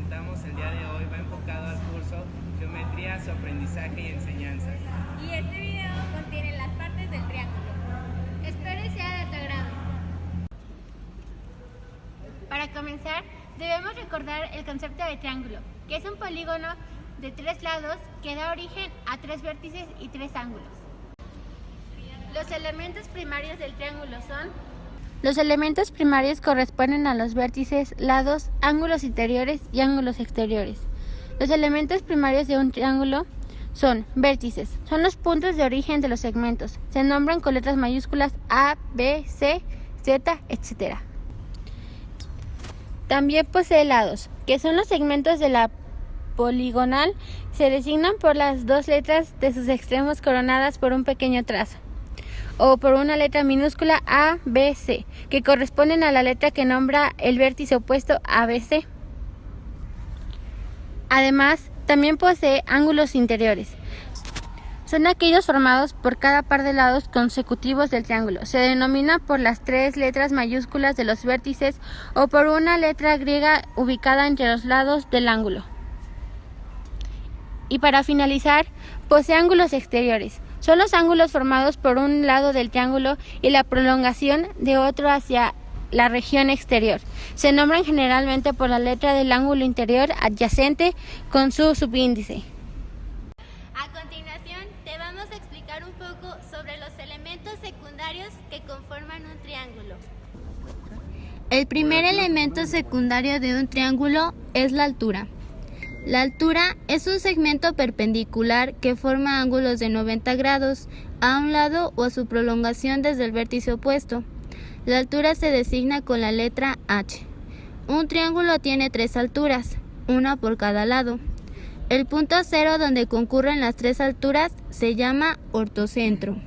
presentamos el día de hoy va enfocado al curso Geometría, su aprendizaje y enseñanza. Y este video contiene las partes del triángulo. Espero y sea de tu agrado. Para comenzar, debemos recordar el concepto de triángulo, que es un polígono de 3 lados que da origen a 3 vértices y 3 ángulos. Los elementos primarios del triángulo son: los elementos primarios corresponden a los vértices, lados, ángulos interiores y ángulos exteriores. Los elementos primarios de un triángulo son vértices, son los puntos de origen de los segmentos. Se nombran con letras mayúsculas A, B, C, Z, etc. También posee lados, que son los segmentos de la poligonal. Se designan por las 2 letras de sus extremos coronadas por un pequeño trazo, o por una letra minúscula A, B, C, que corresponden a la letra que nombra el vértice opuesto a ABC. Además, también posee ángulos interiores. Son aquellos formados por cada par de lados consecutivos del triángulo. Se denomina por las 3 letras mayúsculas de los vértices o por una letra griega ubicada entre los lados del ángulo. Y para finalizar, posee ángulos exteriores. Son los ángulos formados por un lado del triángulo y la prolongación de otro hacia la región exterior. Se nombran generalmente por la letra del ángulo interior adyacente con su subíndice. A continuación, te vamos a explicar un poco sobre los elementos secundarios que conforman un triángulo. El primer elemento secundario de un triángulo es la altura. La altura es un segmento perpendicular que forma ángulos de 90 grados a un lado o a su prolongación desde el vértice opuesto. La altura se designa con la letra H. Un triángulo tiene 3 alturas, una por cada lado. El punto cero donde concurren las 3 alturas se llama ortocentro.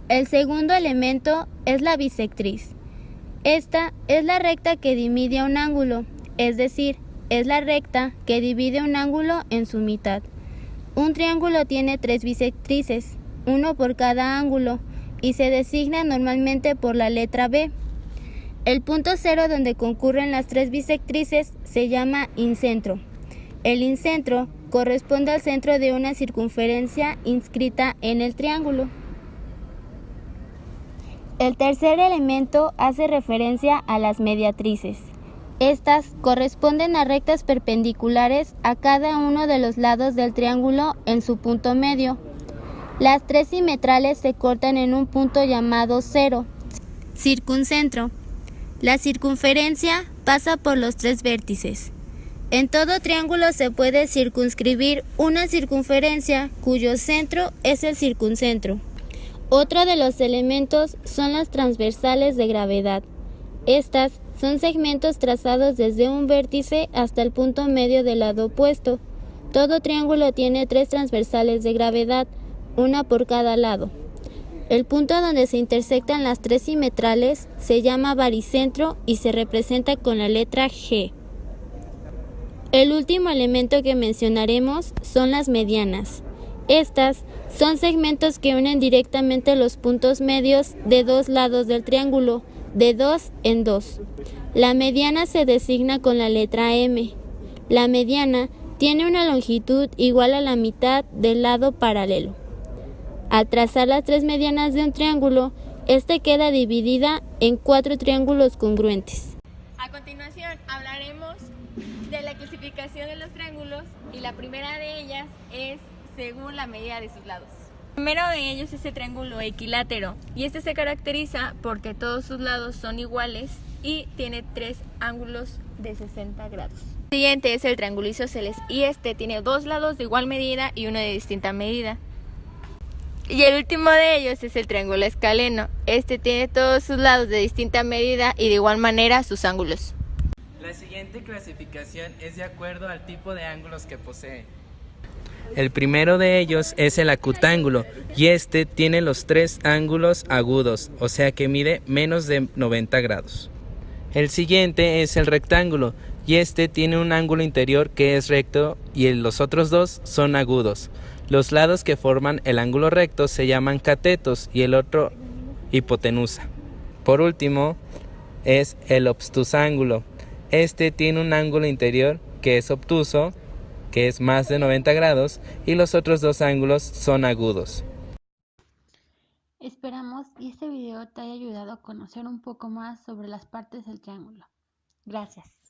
El segundo elemento es la bisectriz. Esta es la recta que divide un ángulo, es decir, es la recta que divide un ángulo en su mitad. Un triángulo tiene 3 bisectrices, uno por cada ángulo, y se designa normalmente por la letra B. El punto cero donde concurren las 3 bisectrices se llama incentro. El incentro corresponde al centro de una circunferencia inscrita en el triángulo. El tercer elemento hace referencia a las mediatrices. Estas corresponden a rectas perpendiculares a cada uno de los lados del triángulo en su punto medio. Las 3 simetrales se cortan en un punto llamado cero, circuncentro. La circunferencia pasa por los 3 vértices. En todo triángulo se puede circunscribir una circunferencia cuyo centro es el circuncentro. Otro de los elementos son las transversales de gravedad. Estas son segmentos trazados desde un vértice hasta el punto medio del lado opuesto. Todo triángulo tiene 3 transversales de gravedad, una por cada lado. El punto donde se intersectan las 3 simetrales se llama baricentro y se representa con la letra G. El último elemento que mencionaremos son las medianas. Estas son segmentos que unen directamente los puntos medios de 2 lados del triángulo, de 2 en 2. La mediana se designa con la letra M. La mediana tiene una longitud igual a la mitad del lado paralelo. Al trazar las 3 medianas de un triángulo, este queda dividida en 4 triángulos congruentes. A continuación hablaremos de la clasificación de los triángulos y la primera de ellas es según la medida de sus lados. El primero de ellos es el triángulo equilátero y este se caracteriza porque todos sus lados son iguales y tiene 3 ángulos de 60 grados. El siguiente es el triángulo isósceles y este tiene 2 lados de igual medida y uno de distinta medida. Y el último de ellos es el triángulo escaleno. Este tiene todos sus lados de distinta medida y de igual manera sus ángulos. La siguiente clasificación es de acuerdo al tipo de ángulos que posee. El primero de ellos es el acutángulo y este tiene los 3 ángulos agudos, o sea que mide menos de 90 grados. El siguiente es el rectángulo y este tiene un ángulo interior que es recto y los otros 2 son agudos. Los lados que forman el ángulo recto se llaman catetos y el otro hipotenusa. Por último es el obtusángulo Este tiene un ángulo interior que es obtuso, que es más de 90 grados, y los otros dos ángulos son agudos. Esperamos que este video te haya ayudado a conocer un poco más sobre las partes del triángulo. Gracias.